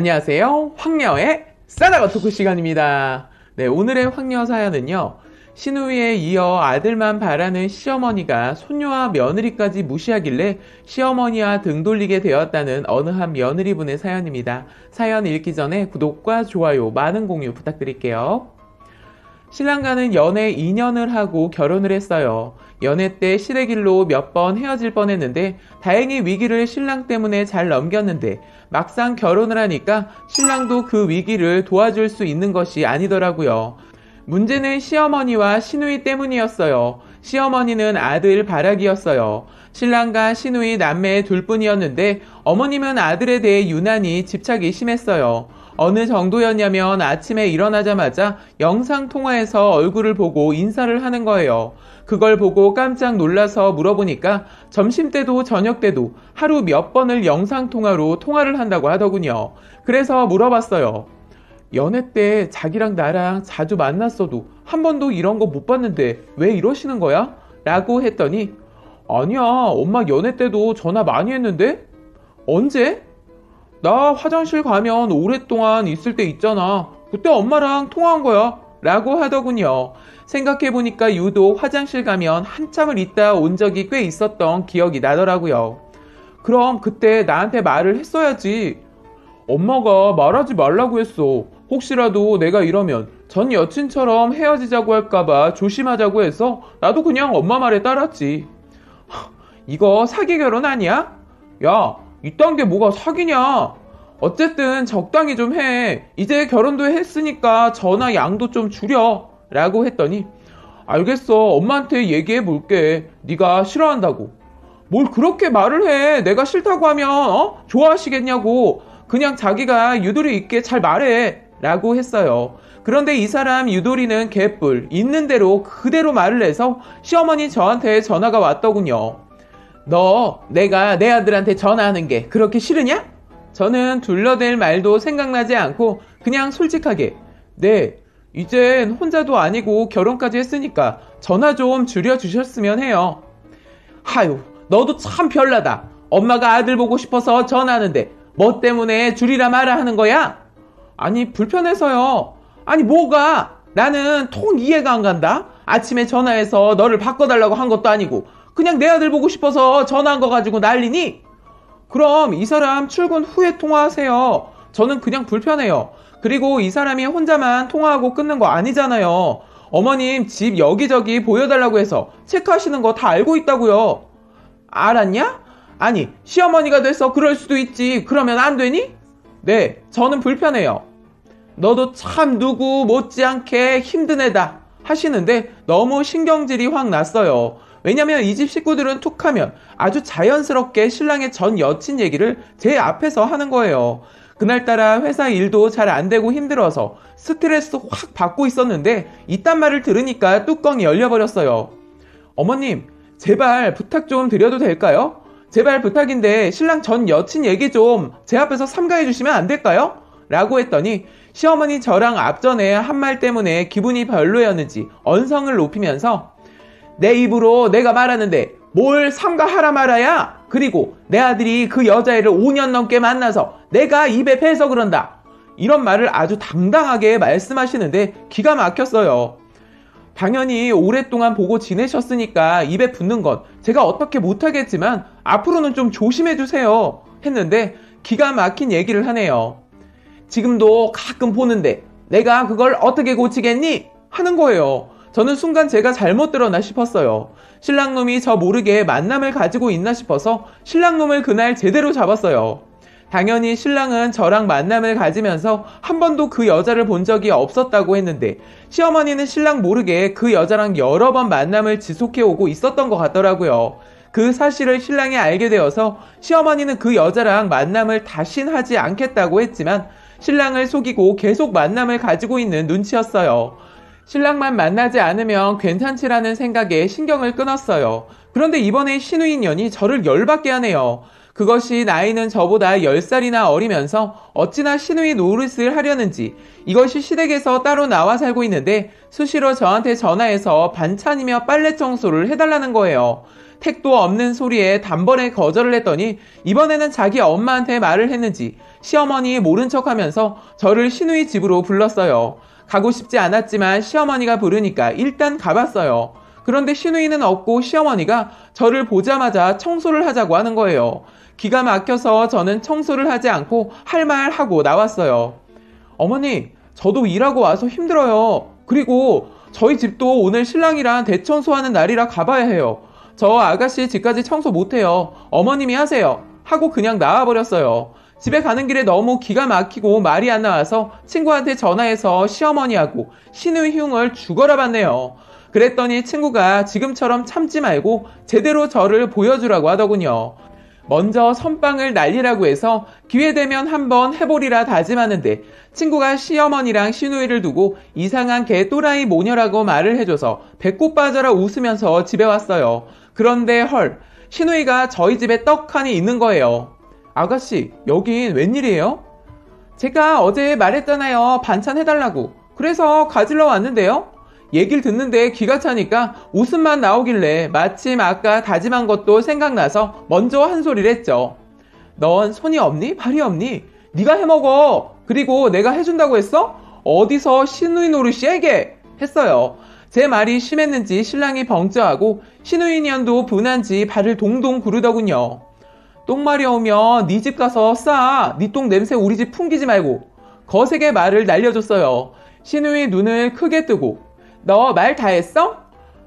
안녕하세요. 황녀의 싸다가 토크 시간입니다. 네, 오늘의 황녀 사연은요. 시누이에 이어 아들만 바라는 시어머니가 손녀와 며느리까지 무시하길래 시어머니와 등 돌리게 되었다는 어느 한 며느리분의 사연입니다. 사연 읽기 전에 구독과 좋아요, 많은 공유 부탁드릴게요. 신랑과는 연애 2년을 하고 결혼을 했어요. 연애 때 시래길로 몇 번 헤어질 뻔했는데 다행히 위기를 신랑 때문에 잘 넘겼는데 막상 결혼을 하니까 신랑도 그 위기를 도와줄 수 있는 것이 아니더라고요. 문제는 시어머니와 시누이 때문이었어요. 시어머니는 아들 바라기였어요. 신랑과 시누이 남매 둘뿐이었는데 어머님은 아들에 대해 유난히 집착이 심했어요. 어느 정도였냐면 아침에 일어나자마자 영상통화에서 얼굴을 보고 인사를 하는 거예요. 그걸 보고 깜짝 놀라서 물어보니까 점심때도 저녁때도 하루 몇 번을 영상통화로 통화를 한다고 하더군요. 그래서 물어봤어요. 연애 때 자기랑 나랑 자주 만났어도 한 번도 이런 거 못 봤는데 왜 이러시는 거야? 라고 했더니 아니야, 엄마 연애 때도 전화 많이 했는데? 언제? 나 화장실 가면 오랫동안 있을 때 있잖아. 그때 엄마랑 통화한 거야. 라고 하더군요. 생각해보니까 유독 화장실 가면 한참을 있다 온 적이 꽤 있었던 기억이 나더라고요. 그럼 그때 나한테 말을 했어야지. 엄마가 말하지 말라고 했어. 혹시라도 내가 이러면 전 여친처럼 헤어지자고 할까봐 조심하자고 해서 나도 그냥 엄마 말에 따랐지. 이거 사기 결혼 아니야? 야, 이딴 게 뭐가 사기냐? 어쨌든 적당히 좀 해. 이제 결혼도 했으니까 전화 양도 좀 줄여. 라고 했더니 알겠어. 엄마한테 얘기해 볼게. 네가 싫어한다고. 뭘 그렇게 말을 해. 내가 싫다고 하면 좋아하시겠냐고. 그냥 자기가 유도리 있게 잘 말해. 라고 했어요. 그런데 이 사람 유도리는 개뿔. 있는 대로 그대로 말을 해서 시어머니 저한테 전화가 왔더군요. 너 내가 내 아들한테 전화하는 게 그렇게 싫으냐? 저는 둘러댈 말도 생각나지 않고 그냥 솔직하게 네, 이젠 혼자도 아니고 결혼까지 했으니까 전화 좀 줄여주셨으면 해요. 하유, 너도 참 별나다. 엄마가 아들 보고 싶어서 전화하는데 뭐 때문에 줄이라 말아 하는 거야? 아니, 불편해서요. 아니, 뭐가? 나는 통 이해가 안 간다. 아침에 전화해서 너를 바꿔달라고 한 것도 아니고 그냥 내 아들 보고 싶어서 전화한 거 가지고 난리니? 그럼 이 사람 출근 후에 통화하세요. 저는 그냥 불편해요. 그리고 이 사람이 혼자만 통화하고 끊는 거 아니잖아요. 어머님 집 여기저기 보여달라고 해서 체크하시는 거 다 알고 있다고요. 알았냐? 아니, 시어머니가 돼서 그럴 수도 있지. 그러면 안 되니? 네, 저는 불편해요. 너도 참 누구 못지않게 힘든 애다 하시는데 너무 신경질이 확 났어요. 왜냐면 이 집 식구들은 툭하면 아주 자연스럽게 신랑의 전 여친 얘기를 제 앞에서 하는 거예요. 그날따라 회사 일도 잘 안 되고 힘들어서 스트레스 확 받고 있었는데 이딴 말을 들으니까 뚜껑이 열려버렸어요. 어머님, 제발 부탁 좀 드려도 될까요? 제발 부탁인데 신랑 전 여친 얘기 좀 제 앞에서 삼가해 주시면 안 될까요? 라고 했더니 시어머니 저랑 앞전에 한 말 때문에 기분이 별로였는지 언성을 높이면서 내 입으로 내가 말하는데 뭘 삼가하라 말아야? 그리고 내 아들이 그 여자애를 5년 넘게 만나서 내가 입에 패서 그런다. 이런 말을 아주 당당하게 말씀하시는데 기가 막혔어요. 당연히 오랫동안 보고 지내셨으니까 입에 붙는 건 제가 어떻게 못하겠지만 앞으로는 좀 조심해주세요. 했는데 기가 막힌 얘기를 하네요. 지금도 가끔 보는데 내가 그걸 어떻게 고치겠니? 하는 거예요. 저는 순간 제가 잘못 들었나 싶었어요. 신랑놈이 저 모르게 만남을 가지고 있나 싶어서 신랑놈을 그날 제대로 잡았어요. 당연히 신랑은 저랑 만남을 가지면서 한 번도 그 여자를 본 적이 없었다고 했는데 시어머니는 신랑 모르게 그 여자랑 여러 번 만남을 지속해오고 있었던 것 같더라고요. 그 사실을 신랑이 알게 되어서 시어머니는 그 여자랑 만남을 다신 하지 않겠다고 했지만 신랑을 속이고 계속 만남을 가지고 있는 눈치였어요. 신랑만 만나지 않으면 괜찮지라는 생각에 신경을 끊었어요. 그런데 이번에 시누이년이 저를 열받게 하네요. 그것이 나이는 저보다 10살이나 어리면서 어찌나 시누이 노릇을 하려는지 이것이 시댁에서 따로 나와 살고 있는데 수시로 저한테 전화해서 반찬이며 빨래 청소를 해달라는 거예요. 택도 없는 소리에 단번에 거절을 했더니 이번에는 자기 엄마한테 말을 했는지 시어머니 모른 척하면서 저를 시누이 집으로 불렀어요. 가고 싶지 않았지만 시어머니가 부르니까 일단 가봤어요. 그런데 시누이는 없고 시어머니가 저를 보자마자 청소를 하자고 하는 거예요. 기가 막혀서 저는 청소를 하지 않고 할 말 하고 나왔어요. 어머니, 저도 일하고 와서 힘들어요. 그리고 저희 집도 오늘 신랑이랑 대청소하는 날이라 가봐야 해요. 저 아가씨 집까지 청소 못해요. 어머님이 하세요. 하고 그냥 나와버렸어요. 집에 가는 길에 너무 기가 막히고 말이 안 나와서 친구한테 전화해서 시어머니하고 시누이 흉을 죽어라 봤네요. 그랬더니 친구가 지금처럼 참지 말고 제대로 저를 보여주라고 하더군요. 먼저 선빵을 날리라고 해서 기회되면 한번 해보리라 다짐하는데 친구가 시어머니랑 시누이를 두고 이상한 개 또라이 모녀라고 말을 해줘서 배꼽 빠져라 웃으면서 집에 왔어요. 그런데 헐, 시누이가 저희 집에 떡하니 있는 거예요. 아가씨, 여긴 웬일이에요? 제가 어제 말했잖아요. 반찬 해달라고. 그래서 가지러 왔는데요. 얘기를 듣는데 기가 차니까 웃음만 나오길래 마침 아까 다짐한 것도 생각나서 먼저 한 소리를 했죠. 넌 손이 없니? 발이 없니? 네가 해먹어. 그리고 내가 해준다고 했어? 어디서 시누이 노릇이야 이게? 했어요. 제 말이 심했는지 신랑이 벙쪄하고 시누이 년도 분한지 발을 동동 구르더군요. 똥 마려우면 네 집 가서 싸. 네 똥 냄새 우리 집 풍기지 말고. 거세게 말을 날려줬어요. 시누이 눈을 크게 뜨고 너 말 다 했어?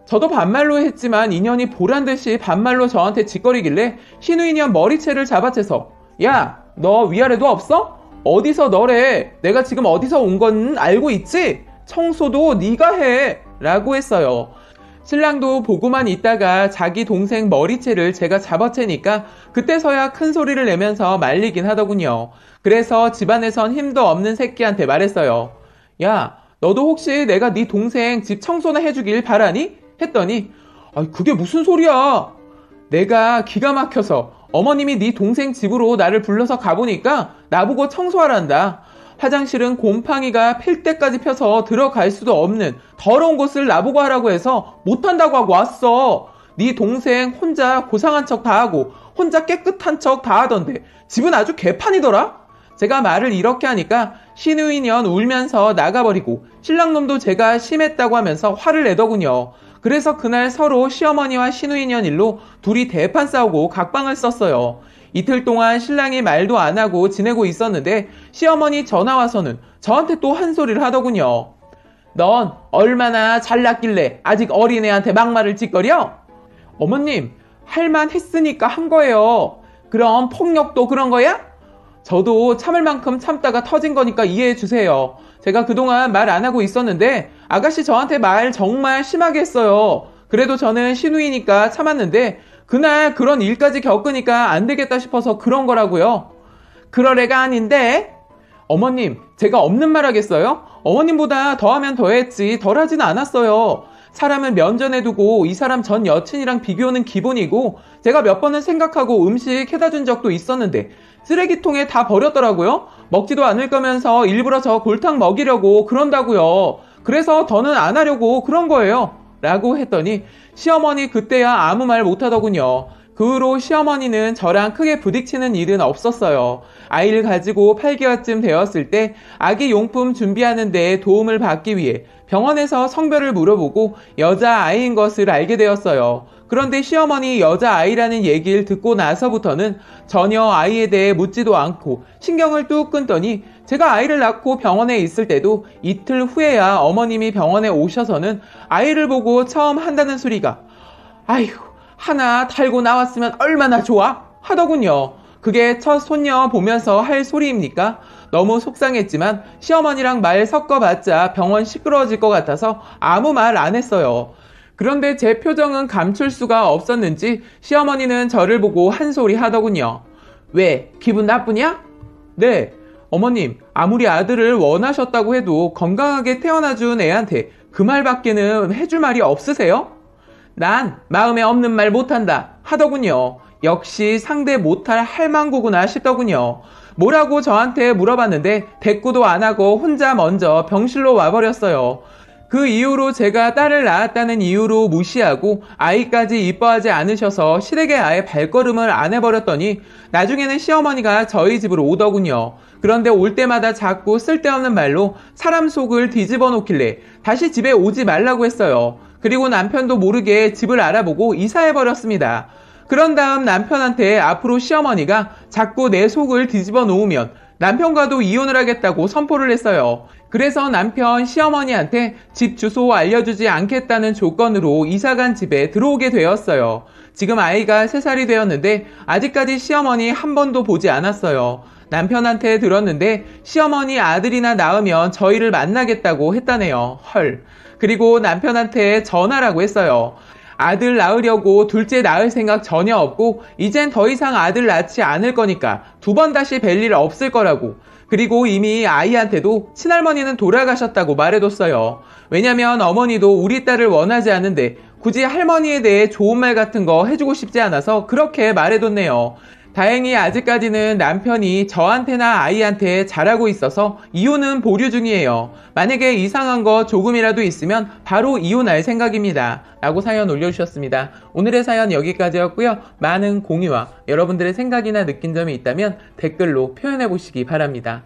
저도 반말로 했지만 인연이 보란듯이 반말로 저한테 짓거리길래 시누이년 머리채를 잡아채서 야, 너 위아래도 없어? 어디서 너래? 내가 지금 어디서 온 건 알고 있지? 청소도 네가 해! 라고 했어요. 신랑도 보고만 있다가 자기 동생 머리채를 제가 잡아채니까 그때서야 큰 소리를 내면서 말리긴 하더군요. 그래서 집안에선 힘도 없는 새끼한테 말했어요. 야, 너도 혹시 내가 네 동생 집 청소나 해주길 바라니? 했더니 그게 무슨 소리야? 내가 기가 막혀서 어머님이 네 동생 집으로 나를 불러서 가보니까 나보고 청소하란다. 화장실은 곰팡이가 필 때까지 펴서 들어갈 수도 없는 더러운 곳을 나보고 하라고 해서 못한다고 하고 왔어. 네 동생 혼자 고상한 척 다 하고 혼자 깨끗한 척 다 하던데 집은 아주 개판이더라? 제가 말을 이렇게 하니까 시누이년 울면서 나가버리고 신랑놈도 제가 심했다고 하면서 화를 내더군요. 그래서 그날 서로 시어머니와 시누이년 일로 둘이 대판 싸우고 각방을 썼어요. 이틀 동안 신랑이 말도 안 하고 지내고 있었는데 시어머니 전화 와서는 저한테 또 한 소리를 하더군요. 넌 얼마나 잘났길래 아직 어린애한테 막말을 짓거려? 어머님, 할만 했으니까 한 거예요. 그럼 폭력도 그런 거야? 저도 참을 만큼 참다가 터진 거니까 이해해 주세요. 제가 그동안 말 안 하고 있었는데 아가씨 저한테 말 정말 심하게 했어요. 그래도 저는 시누이니까 참았는데 그날 그런 일까지 겪으니까 안 되겠다 싶어서 그런 거라고요. 그럴 애가 아닌데. 어머님, 제가 없는 말 하겠어요? 어머님보다 더하면 더했지 덜하지는 않았어요. 사람은 면전에 두고 이 사람 전 여친이랑 비교는 기본이고 제가 몇 번은 생각하고 음식 해다 준 적도 있었는데 쓰레기통에 다 버렸더라고요. 먹지도 않을 거면서 일부러 저 골탕 먹이려고 그런다고요. 그래서 더는 안 하려고 그런 거예요. 라고 했더니 시어머니 그때야 아무 말 못하더군요. 그 후로 시어머니는 저랑 크게 부딪히는 일은 없었어요. 아이를 가지고 8개월쯤 되었을 때 아기 용품 준비하는 데 도움을 받기 위해 병원에서 성별을 물어보고 여자아이인 것을 알게 되었어요. 그런데 시어머니 여자아이라는 얘기를 듣고 나서부터는 전혀 아이에 대해 묻지도 않고 신경을 뚝 끊더니 제가 아이를 낳고 병원에 있을 때도 이틀 후에야 어머님이 병원에 오셔서는 아이를 보고 처음 한다는 소리가 아휴, 하나 달고 나왔으면 얼마나 좋아? 하더군요. 그게 첫 손녀 보면서 할 소리입니까? 너무 속상했지만 시어머니랑 말 섞어봤자 병원 시끄러워질 것 같아서 아무 말 안 했어요. 그런데 제 표정은 감출 수가 없었는지 시어머니는 저를 보고 한 소리 하더군요. 왜? 기분 나쁘냐? 네. 어머님, 아무리 아들을 원하셨다고 해도 건강하게 태어나준 애한테 그 말밖에는 해줄 말이 없으세요? 난 마음에 없는 말 못한다 하더군요. 역시 상대 못할 할망구구나 싶더군요. 뭐라고 저한테 물어봤는데 대꾸도 안 하고 혼자 먼저 병실로 와버렸어요. 그 이후로 제가 딸을 낳았다는 이유로 무시하고 아이까지 이뻐하지 않으셔서 시댁에 아예 발걸음을 안 해버렸더니 나중에는 시어머니가 저희 집으로 오더군요. 그런데 올 때마다 자꾸 쓸데없는 말로 사람 속을 뒤집어 놓길래 다시 집에 오지 말라고 했어요. 그리고 남편도 모르게 집을 알아보고 이사해버렸습니다. 그런 다음 남편한테 앞으로 시어머니가 자꾸 내 속을 뒤집어 놓으면 남편과도 이혼을 하겠다고 선포를 했어요. 그래서 남편 시어머니한테 집 주소 알려주지 않겠다는 조건으로 이사간 집에 들어오게 되었어요. 지금 아이가 3살이 되었는데 아직까지 시어머니 한 번도 보지 않았어요. 남편한테 들었는데 시어머니 아들이나 낳으면 저희를 만나겠다고 했다네요. 헐. 그리고 남편한테 전화라고 했어요. 아들 낳으려고 둘째 낳을 생각 전혀 없고 이젠 더 이상 아들 낳지 않을 거니까 2번 다시 뵐 일 없을 거라고. 그리고 이미 아이한테도 친할머니는 돌아가셨다고 말해뒀어요. 왜냐면 어머니도 우리 딸을 원하지 않는데 굳이 할머니에 대해 좋은 말 같은 거 해주고 싶지 않아서 그렇게 말해뒀네요. 다행히 아직까지는 남편이 저한테나 아이한테 잘하고 있어서 이혼은 보류 중이에요. 만약에 이상한 거 조금이라도 있으면 바로 이혼할 생각입니다. 라고 사연 올려주셨습니다. 오늘의 사연 여기까지였고요. 많은 공유와 여러분들의 생각이나 느낀 점이 있다면 댓글로 표현해 보시기 바랍니다.